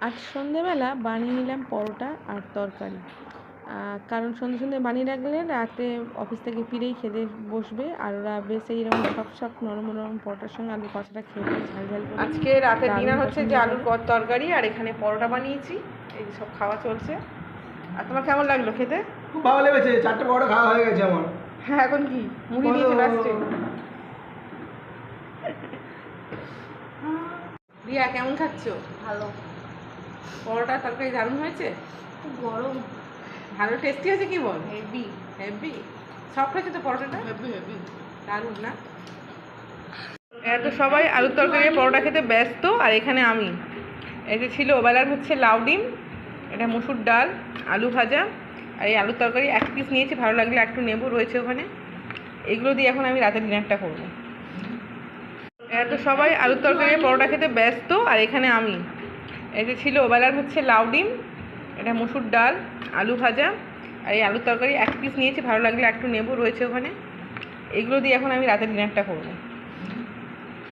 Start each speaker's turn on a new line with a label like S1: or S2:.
S1: আজ সন্ধেবেলা বানিয়ে নিলাম পরোটা আর তরকারি। কারণ সন্ধে বানিয়ে রাখলে রাতে অফিস থেকে ফিরেই খেতে বসবে, আর ওরা বেশ এইরকম সব নরম নরম পরোটার সঙ্গে আলুর কষাটা খেতে ঝাল ঝাল করে
S2: আজকে রাতের
S1: দারুণ
S2: ডিনার হচ্ছে
S1: পছন্দ
S2: যে
S1: করে।
S2: আলুর তরকারি, আর এখানে পরোটা বানিয়েছি। এই যে সব খাওয়া চলছে। আর তোমার কেমন লাগলো খেতে?
S3: খুব ভালো লেগেছে, 4টে পরোটা খাওয়া হয়ে গেছে আমার।
S2: হ্যাঁ, এখন কি মুড়ি নিয়েছে লাস্টে? রিয়া কেমন খাচ্ছো?
S1: ভালো।
S2: পরোটা তরকারি দারুণ হয়েছে,
S1: খুব গরম।
S2: ভালো টেস্টি হয়েছে। কি বল?
S1: হেভি
S2: হেভি সফট হয়েছে তো পরোটাটা,
S1: হেভি হেভি।
S2: দারুণ না? এত সবাই আলুর তরকারি পরোটা খেতে ব্যস্ত, আর এখানে আমি এই যে ছিল ওবেলার হচ্ছে লাউ ডিম, এটা মসুর ডাল, আলু ভাজা, আর এই আলুর তরকারি এক পিস নিয়েছি, ভালো লাগলে একটু নেবো রয়েছে ওখানে। এগুলো দিয়ে এখন আমি রাতের ডিনারটা করবো। এত সবাই আলুর তরকারি পরোটা খেতে ব্যস্ত, আর এখানে আমি এই যে ছিল ওবেলার হচ্ছে লাউ ডিম, এটা মসুর ডাল, আলু ভাজা, আর এই আলুর তরকারি এক পিস নিয়েছি, ভালো লাগলে একটু নেবো রয়েছে ওখানে। এগুলো দিয়ে এখন আমি রাতের ডিনারটা করবো।